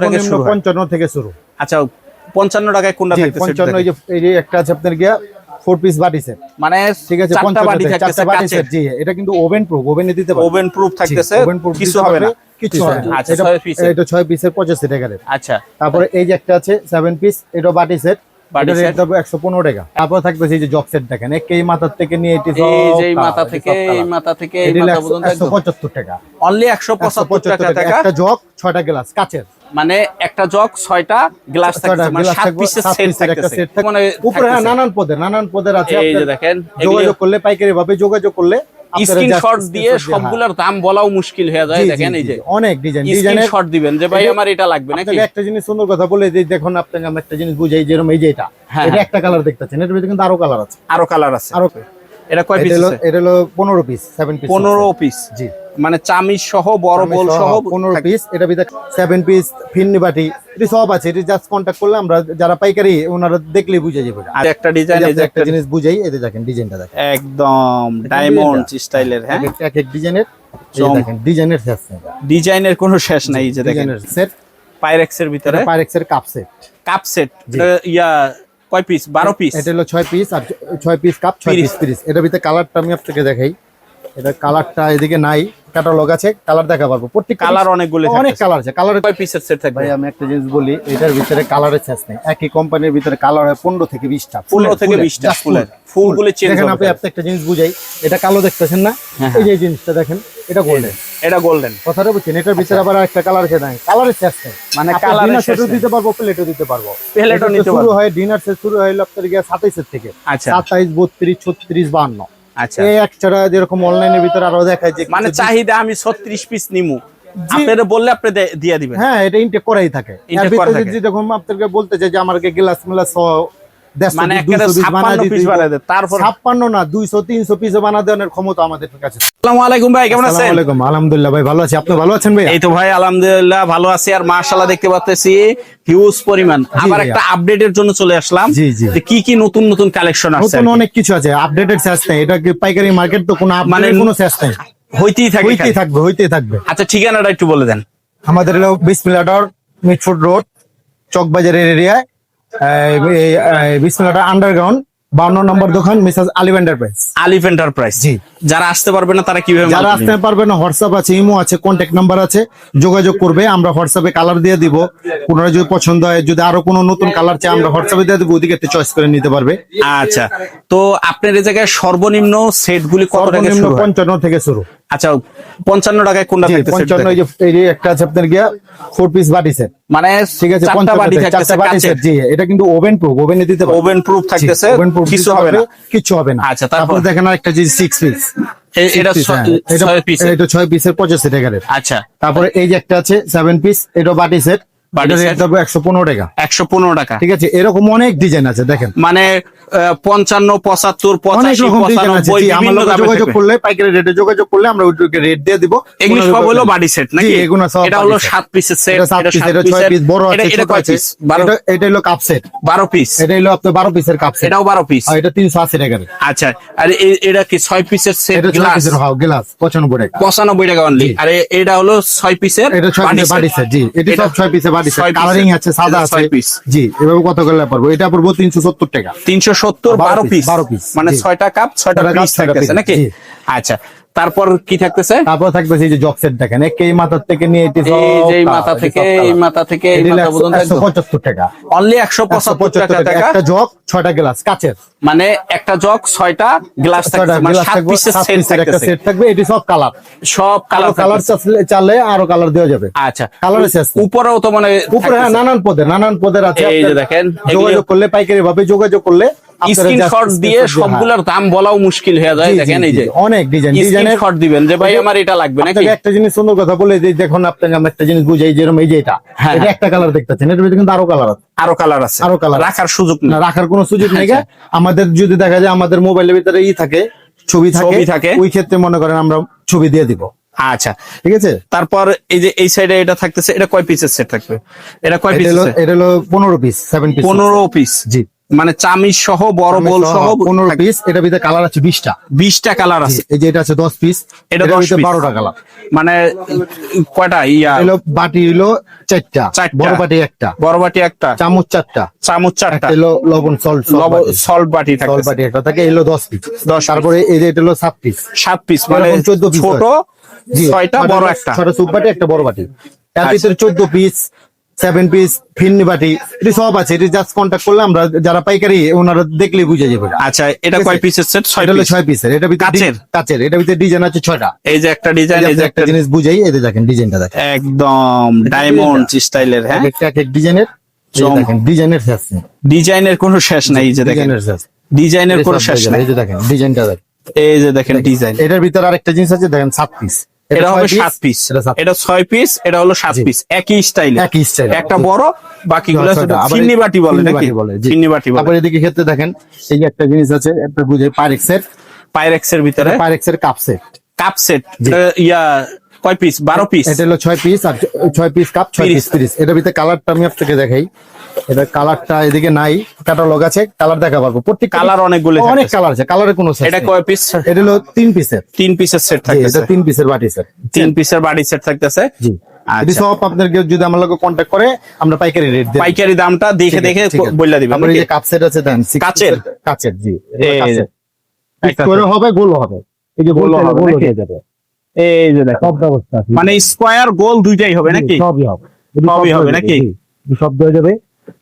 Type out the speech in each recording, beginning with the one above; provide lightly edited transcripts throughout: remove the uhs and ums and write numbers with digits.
55 থেকে শুরু। আচ্ছা 55 টাকায় কোনটা থাকতেছে? 55 এই যে একটা আছে আপনার গিয়া 4 পিস বাটি সেট, মানে ঠিক আছে 4টা বাটি থাকতেছে বাটি সেট। জি, এটা কিন্তু ওভেন প্রুফ, ওভেনে দিতে পারবেন। ওভেন প্রুফ থাকতেছে, কিছু হবে না, কিছু হবে না। আচ্ছা 6 পিস, এটা 6 পিসের 85 টাকা রেট। আচ্ছা তারপরে এই যে একটা আছে 7 পিস, এটা বাটি সেট, এটা রেট দেব 115 টাকা। তারপর থাকতেছে এই যে জগ সেট, দেখেন এই মাথার থেকে নিয়ে এটি সব, এই যে মাথা থেকে এই মাথা থেকে এই মাথা পর্যন্ত 175 টাকা, অনলি 175 টাকা। একটা জগ 6টা গ্লাস কাচের, মানে একটা জগ 6টা গ্লাস থাকতেছে, মানে 7 পিসের সেট থাকতেছে। মানে উপরে নানান পদের আছে। এই যে দেখেন, যোগাযোগ করলে পাইকারি ভাবে যোগাযোগ করলে স্ক্রিনশট দিয়ে সবগুলোর দাম বলাও মুশকিল হয়ে যায়। দেখেন এই যে অনেক ডিজাইনের স্ক্রিনশট দিবেন যে ভাই আমার এটা লাগবে নাকি। আপনাকে একটা জিনিস সুন্দর কথা বলে দিই, দেখুন আপনাকে আমি একটা জিনিস বুঝাই, যেরকম এই যে এটা একটা কালার দেখতেছেন, এটার ভিতরে কিন্তু আরো কালার আছে, আরো এটা কয় পিস আছে? এটা হলো 15 পিস, 7 পিস, 15 পিস। জি, মানে চামিচ সহ বড় বোল সহ 15 পিস। এটা ভিতরে 7 পিস ফিন্নি বাটি, এটা সব আছে। এটা জাস্ট কন্টাক্ট করলে আমরা যারা পাইকারি ওনারা দেখলেই বুঝে যাবে। আর একটা ডিজাইন, এই যে একটা জিনিস বুঝাই, এই যে দেখেন ডিজাইনটা দেখেন, একদম ডায়মন্ড স্টাইলের। হ্যাঁ, এক এক ডিজাইনের, এই দেখেন ডিজাইনের শেষ নেই, ডিজাইনের কোনো শেষ নাই। এই যে দেখেন সেট পাইরেক্সের ভিতরে, পাইরেক্সের কাপ সেট, ইয়া কয় পিস? 12 পিস। এটা হলো 6 পিস, আর 6 পিস কাপ, 6 পিস। এটার ভিতরে কালারটা আমি আপনাকে দেখাই, এটা কালারটা এদিকে নাই, ক্যাটালগ আছে, কালার দেখা পারবো। প্রত্যেক কালার অনেক কালার আছে। কালারের কয় পিসের সেট থাকবে? ভাই আমি একটা জিনিস বলি, এটার ভিতরে কালারের শেষ নেই। একই কোম্পানির ভিতরে কালার হয় 15 থেকে 20টা, 15 থেকে 20টা ফুলগুলো চেঞ্জ দেখেন। হবে। আপনি একটা জিনিস বুঝাই, এটা কালো দেখতেছেন না, এই যে জিনিসটা দেখেন, এটা গোল্ডেন, এটা গোল্ডেন। কথাটা বুঝছেন? এটার ভিতরে আবার একটা কালার আছে, নাই কালারের শেষ নেই। মানে কালারের শেষ দিতে পারবো, প্লেটও দিতে পারবো। প্লেটও নিতে পারবো। শুরু হয় ডিনার সেট, শুরু হয় আপনার 27 থেকে, আচ্ছা 27, 32, 36, 52। আচ্ছা, এই এক্সট্রা যেরকম অনলাইনের ভিতরে আরো দেখায় যে মানে চাহিদা আমি 36 পিস নিমু, আপনারা বললে আপনি দিয়ে দিবেন। হ্যাঁ, এটা ইনটেক করাই থাকে। এর ভিতরে যেরকম আপনাকে বলতে চাই যে আমাকে গ্লাস মেলাস মানে একেবারে 56 পিস বানায় দেয়, তারপর 56 না 200 300 পিস বানায় দেওয়ার ক্ষমতা আমাদের কাছে। আসসালামু আলাইকুম ভাই, কেমন আছেন? আসসালামু আলাইকুম, আলহামদুলিল্লাহ ভাই, ভালো আছি। আপনি ভালো আছেন ভাই? এই তো ভাই আলহামদুলিল্লাহ ভালো আছি। আর মাশাআল্লাহ দেখতে পাচ্ছি হিউজ পরিমাণ। আবার একটা আপডেটের জন্য চলে আসলাম যে কি নতুন নতুন কালেকশন আছে। নতুন অনেক কিছু আছে, আপডেটেড শেষ নাই। এটা কি পাইকারি মার্কেট, তো কোনো মানে কোনো শেষ নাই, হইতেই থাকবে। আচ্ছা ঠিকানাটা একটু বলে দেন। আমাদের হলো বিসমিল্লাহ টাওয়ার, মিটফুড রোড, চকবাজারের এরিয়ায়, বিসমিল্লাহ আন্ডারগ্রাউন্ড, 52 নম্বর দোকান, মিসেস আলিফ এন্টারপ্রাইজ। জি, যারা আসতে পারবে না তারা কিভাবে? যারা আসতে পারবে না, হোয়াটসঅ্যাপ আছে, ইমো আছে, কন্ট্যাক্ট নাম্বার আছে, যোগাযোগ করবে। আমরা হোয়াটসঅ্যাপে কালার দিয়ে দিব, পুনরায় যদি পছন্দ হয়, যদি আরো কোনো নতুন কালার চাই আমরা হোয়াটসঅ্যাপে দিয়ে দিব, ওদিকে চয়েস করে নিতে পারবে। আচ্ছা, তো আপনার এই জায়গায় সর্বনিম্ন সেট গুলি কত টাকা থেকে শুরু? 55 থেকে শুরু। আচ্ছা 55 টাকায় কোনটা থাকতেছে? 55 এই যে একটা আছে আপনার গিয়া 4 পিস বাটি সেট, মানে ঠিক আছে 4টা বাটি থাকতেছে কাচের। জি, এটা কিন্তু ওভেন প্রুফ, ওভেনে দিতে পারবে। ওভেন প্রুফ থাকতেছে, কিছু হবে না, কিছু হবে না। আচ্ছা, তারপর দেখেন আরেকটা যে 6 পিস, এটা 6 পিস, এটা 6 পিসের 85 টাকা রেট। আচ্ছা, তারপরে এই যে একটা আছে 7 পিস, এটা বাটি সেট, এটা রেট দেব 115 টাকা। 115 টাকা, ঠিক আছে। এরকম অনেক ডিজাইন আছে, দেখেন মানে 55 75 অনেক 85 রকম ডিজাইন আছে। 95 জি, বিভিন্ন আমরা দামে যোগাযোগ থাকবে। করলে, পাইকারি রেটে যোগাযোগ করলে আমরা ওইটাকে রেট দিয়ে দিব। এগুলো সব হলো বাডি সেট নাকি? জি, এগুলো সব এটা হলো body set। 7 পিসের সেট, এটা 7 পিস, এটা 6 পিস, বড় আছে, এটা ছোট কয় আছে। পিস? 12 এটা হলো কাপ সেট, 12 পিস। এটা হলো আপনার 12 পিসের কাপ সেট, এটাও 12 পিস, আর এটা 380 টাকা। আচ্ছা, আর এটা কি 6 পিসের সেট? এটা 6 পিসের গ্লাস 95 টাকা, 95 টাকা অনলি। আর এটা হলো 6 পিসের, এটা 6 পিসের বাটি সেট। জি, এটা সব 6 পিসের বাটি সেট, কালারিং আছে, সাদা আছে। জি, এভাবে কত করে পারবো? এটা পড়বো 370 টাকা। 370, 12 পিস, মানে 6টা কাপ 6টা পিস থাকতেছে নাকি? আচ্ছা, তারপর কি থাকতেছে? তারপর থাকতেছে এই যে জগ সেট, দেখেন এই মাথার থেকে নিয়ে এটি সব, এই যে মাথা থেকে এই মাথা থেকে এই মাথা পর্যন্ত 175 টাকা, অনলি 175 টাকা। একটা জগ 6টা গ্লাস কাচের, মানে একটা জগ 6টা গ্লাস থাকতেছে, মানে 7 পিসের সেট থাকতেছে। সেট থাকবে, এটি সব কালার, সব কালার চালে আরো কালার দেওয়া যাবে। আচ্ছা, কালারের শেষ নেই। উপরেও তো মানে উপরে নানান পদের আছে। এই যে দেখেন, যোগাযোগ করলে, পাইকারি ভাবে যোগাযোগ করলে স্ক্রিনশট দিয়ে সবগুলোর দাম বলাও মুশকিল হয়ে যায়। দেখেন এই যে অনেক ডিজাইনের স্ক্রিনশট দিবেন যে ভাই আমার এটা লাগবে নাকি। একটা জিনিস সুন্দর কথা বলে দিই, দেখুন আপনাকে আমি একটা জিনিস বুঝাই, যেরকম এই যে এটা একটা কালার দেখতেছেন, এটার ভিতরে কিন্তু আরো কালার আছে, আরো কালার রাখার সুযোগ না, রাখার কোনো সুযোগ নেই। আমাদের যদি দেখা যায় আমাদের মোবাইলের ভিতরে থাকে, ছবি থাকে, ওই ক্ষেত্রে মনে করেন আমরা ছবি দিয়ে দিব। আচ্ছা, ঠিক আছে। তারপর এই যে এই সাইডে এটা থাকতেছে, এটা কয় পিসের সেট থাকবে? এটা কয় পিস? এটা হলো 15 পিস, 7 পিস, 15 পিস। জি, মানে চামিজ সহ বড় বোল সহ 15 পিস। এটার ভিতরে কালার আছে 20টা। 20টা কালার আছে। এই যে এটা আছে 10 পিস, এটা এটার 10 ভিতরে পিস। 12টা কালার। মানে কয়টা ইয়া হলো বাটি হলো 4টা, বড় বাটি একটা, বড় বাটি একটা, চামচ 4টা, চামচ 4টা, হলো লবণ সল্ট সল্ট বাটি সল্ট থাকতেছে বাটি একটা থাকে, এলো 10 পিস। 10 তারপরে এই যে এটা হলো 7 পিস। 7 পিস মানে এরকম 14 পিস ছোট হয়। জি, 6টা বড় একটা। ছোট সুপ বাটি একটা বড় বাটি। এর আচ্ছা। ভিতরে 14 পিস, 7 পিস, ফিন্নি বাটি, এটা সব আছে। এটা জাস্ট কন্টাক্ট করলে আমরা যারা পাইকারি ওনারা দেখলে বুঝে যাবে। আচ্ছা, এটা কয় পিসের সেট? 6 এটা হলো পিস 6 পিসের। এটা ভিতরে কাচের? কাচের। এটা ভিতরে ডিজাইন আছে 6টা। এই যে একটা ডিজাইন, এই যে একটা জিনিস বুঝাই, এই যে দেখেন ডিজাইনটা দেখেন, একদম ডায়মন্ড স্টাইলের। হ্যাঁ, এক এক ডিজাইনের, এই যে দেখেন ডিজাইনের শেষ নেই। ডিজাইনের কোনো শেষ নাই। এই যে দেখেন ডিজাইনের শেষ, ডিজাইনের কোনো সব শেষ জায়গায়। নাই। এই যে দেখেন ডিজাইনটা দেখেন, এই যে দেখেন ডিজাইন। এটার ভিতরে আরেকটা জিনিস আছে দেখেন 7 পিস। এটা হবে 7 পিস, এটা 7 এটা 6 পিস, এটা হলো 7 জি। পিস, একই স্টাইলে। একই স্টাইলে। একটা বড়, বাকিগুলো ছয়টা। আবার ফিন্নি বাটি বলে ফিন্নি নাকি? বাটি বলে, জি। ফিন্নি বাটি বলে। তারপরে এদিকে ক্ষেত্রে দেখেন এই যে একটা জিনিস আছে, একটা বুঝে পাইরেক্সের, পাইরেক্সের ভিতরে পাইরেক্সের কাপ সেট। Cup set. জি। ইয়া কয় পিস? 12 পিস। এটা হলো 6 পিস, আর 6 পিস কাপ, 6 পিস পিস। এটার ভিতরে কালারটা আমি আপনাকে দেখাই। এটা কালারটা এদিকে নাই, ক্যাটালগ আছে, কালার দেখা পারবো। প্রত্যেক কালার অনেকগুলো অনেক থাকতেছে। কালার আছে, কালারের কোনো শেষ এটা নেই। কয় পিস? এটা হলো 3 পিসের। 3 পিসের সেট জি, থাকতেছে। এটা 3 পিসের বাটি সেট। 3 পিসের বাটি সেট থাকতেছে। জি, এটা আচ্ছা, সব আপনাদেরকে যদি আমার লগে কন্টাক্ট করে আমরা পাইকারি রেট দেব। পাইকারি দামটা দেখে দেখে বইলা দিবেন তারপরে এই নাকি? যে কাপ সেট আছে দেন, 6 কাচের? কাচের, জি। এই কাপ যে সেট। করে হবে, গোল হবে। এই যে গোল গোল হবে গোল নাকি? হয়ে যাবে। এই যে দেখো, সব ব্যবস্থা আছে। মানে স্কয়ার গোল দুইটাই হবে নাকি? সবই হবে। সবই হবে নাকি? জি, সব হয়ে যাবে।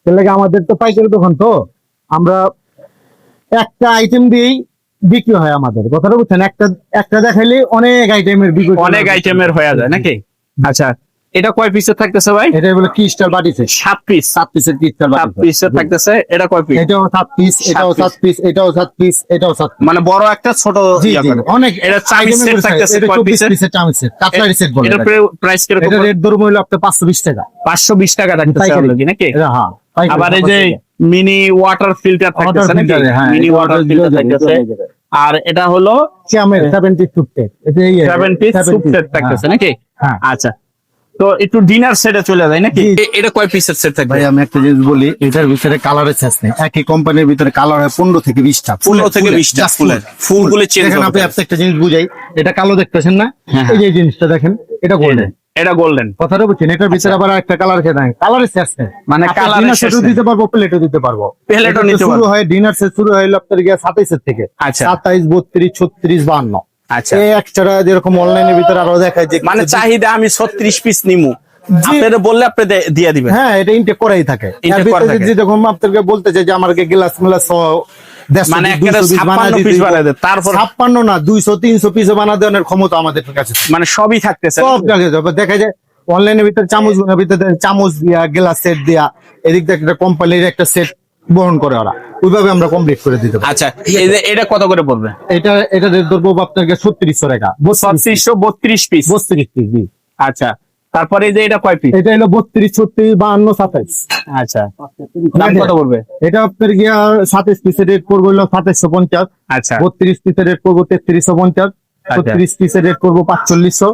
তার লাগে আমাদের তো পাইকারি দোকান, তো আমরা একটা আইটেম দিয়েই বিক্রি হয় আমাদের, কথাটা বুঝছেন? একটা একটা দেখাইলে অনেক আইটেমের বিক্রি, অনেক আইটেমের হয়ে যায় নাকি? আচ্ছা, এটা কয় পিসের থাকতেছে ভাই? এটা বলে ক্রিস্টাল বাটি সেট। 7 পিস। 7 পিসের ক্রিস্টাল 7 বাটি সেট। পিসের থাকতেছে। এটা কয় পিস? এটাও 7 পিস, এটাও 7 পিস, এটাও 7 পিস, এটাও 7 পিস। মানে বড় একটা, ছোট জি, ইয়া জি, করে। অনেক এটা চামিচ আইটেমের সেট করে থাকতেছে এটা কয় 24 পিসের? পিসের চামিচ সেট, কাটলারি সেট বলে এটার এটাকে। প্রাইস কিরকম? এটা রেট ধরুন হইলো আপনার 520 টাকা। 520 টাকা থাকতেছে পাইকারি। আপনাদের নাকি? এটা হ্যাঁ, পাইকারি। আবার এই যে মিনি ওয়াটার ফিল্টার থাকতেছে নাকি? ফিল্টারে, হ্যাঁ, মিনি এটা ওয়াটার order ফিল্টার দিয়ে দেবে, থাকতেছে। দিয়ে দেবে। আর এটা হলো ক্যামেল 70 সুট সেট। এটা এই 7 পিস 70 সুপ সেট থাকতেছে নাকি? হ্যাঁ। আচ্ছা, তো একটু ডিনার সেটে চলে যায় নাকি? জি। এটা কয় পিসের সেট থাকবে? ভাই আমি একটা জিনিস বলি, এটার ভিতরে কালারের শেষ নেই। একই কোম্পানির ভিতরে কালার হয় 15 থেকে 20টা। 15 থেকে 20টা ফুলের। ফুলগুলো চেঞ্জ দেখেন হবে। আপনি একটা জিনিস বুঝাই, এটা কালো দেখতেছেন না? হ্যাঁ, এই যে এই জিনিসটা দেখেন, এটা গোল্ডেন। এটা গোল্ডেন। কথাটা বুঝছেন? এটার ভিতরে আবার একটা কালার খেয়ে নাই, কালারের শেষ নেই। মানে আপনি কালারের dinner শেষ set ও নেই। দিতে পারবো, প্লেটও দিতে পারবো। প্লেটও এটা তো নিতে শুরু পারবো। হয়, ডিনার সেট শুরু হয় আপনার গিয়ে 27 থেকে। আচ্ছা। 27, 32, 36, 52। আচ্ছা, এই একছাড়া যেরকম অনলাইনের ভিতরে আরো দেখায় যে মানে চাহিদা আমি 36 পিস নিমু, আপনারা বললে আপনি দিয়ে দিবেন। হ্যাঁ, এটা ইনটেক করাই থাকে। Intake এর করা ভিতরে থাকে। যেরকম আপনাকে বলতে চাই যে আমাকে গ্লাস মিলাস সহ 150 মানে 200 একটা পিস 56 বানায় পিস দিতে বানায় দেয়, তারপর 56 না 200 300 পিস বানা দেওয়ার ক্ষমতা আমাদের কাছে আছে। মানে সবই থাকতেছে। সব জায়গায় যাবে, দেখা যায় অনলাইনের ভিতরে চামচ ভিতরে চামচ দিয়া, গ্লাস সেট দিয়া, এদিক থেকে একটা কোম্পানির একটা সেট বহন করে ওরা, ওইভাবে আমরা কমপ্লিট করে দিতে পারি। আচ্ছা, এই যে এটা কত করে পড়বে? এটা রেট ধরবো আপনাকে 3600 টাকা। 3632 পিস। 32 পিস, জি। আচ্ছা, তারপরে এই যে এটা কয় পিস? এটা হলো 32, 36, 52, 27। আচ্ছা, দাম কত পড়বে? এটা আপনার গিয়া 27 পিসের রেট করবো হলো 2750। আচ্ছা, 32 পিসের রেট করবো 3350। 36 পিসের রেট করবো 4500।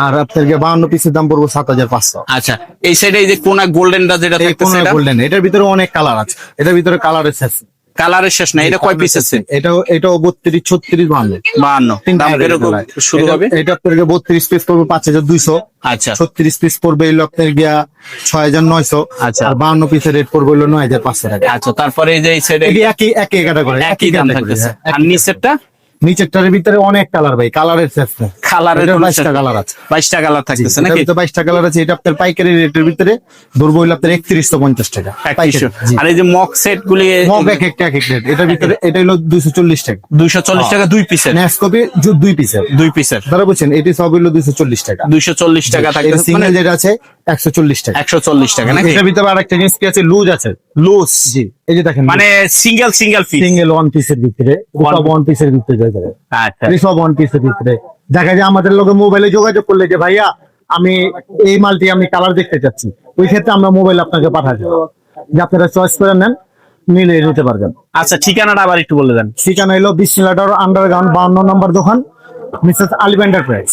আর আপনার গিয়ে 52 পিসের দাম পড়বো 7500। আচ্ছা, এই সাইডে এই যে কোনা গোল্ডেনটা যেটা এই থাকতেছে কোন এটা গোল্ডেন, এটার ভিতরে অনেক কালার আছে, এটার ভিতরে কালারের শেষ নেই। কালারের শেষ নাই। এটা কয় পিস আছে? এটাও 32, 36, 52। 52। দাম কিরকম শুরু হবে? এটা আপনার 32 পিস পড়বে 5200। আচ্ছা, 36 পিস পড়বে হলো আপনার গিয়া 6900। আচ্ছা। আর 52 পিসের রেট পড়বে হলো 9500 টাকা। আচ্ছা, তারপরে এই যে এই সাইডে এই একই একই ক্যাটাগরি, একই দাম থাকতেছে। আর নিচেরটা নিচেরটার ভিতরে অনেক কালার ভাই, কালারের শেষ নেই। কালারের এটার কোনো 22টা কালার আছে। 22টা কালার থাকতেছে এটার নাকি? ভিতরে 22টা কালার আছে। এটা আপনার পাইকারি রেটের ভিতরে ধরবো হইলো আপনার 3150 টাকা 3100। পাইকারি, জি। আর এই যে মক সেট গুলি মগ এক একটা এক এক রেট। এটার ভিতরে এটা হলো 240 টাকা। 240 টাকা 2 পিসের। নেসকপি 2 পিসের। 2 পিসের তারা বলছেন এটি সব হলো 240 টাকা। 240 টাকা এটা থাকতেছে, সিঙ্গেল মানে যেটা আছে 140 টাকা। 140 টাকা নাকি? এটার ভিতরে আরেকটা জিনিস কি আছে, লুজ আছে। লুজ, জি, এই যে দেখেন, মানে সিঙ্গেল পিস। সিঙ্গেল ওয়ান পিসের ভিতরে, সব ওয়ান পিসের ভিতরে যায়। আচ্ছা, এই সব ওয়ান পিসের ভিতরে দেখা যায় আমাদের লোকে মোবাইলে যোগাযোগ করলে যে ভাইয়া আমি এই মালটি আমি কালার দেখতে চাচ্ছি, ওই ক্ষেত্রে আমরা মোবাইল আপনাকে পাঠাই দেবো, যে আপনারা চয়েস করে নেন, নিলে নিতে পারবেন। আচ্ছা, ঠিকানাটা আবার একটু বলে দেন। ঠিকানা হলো বিসমিল্লাহ টাওয়ার আন্ডারগ্রাউন্ড 52 নম্বর দোকান, মিসেস আলিভ এন্টারপ্রাইজ।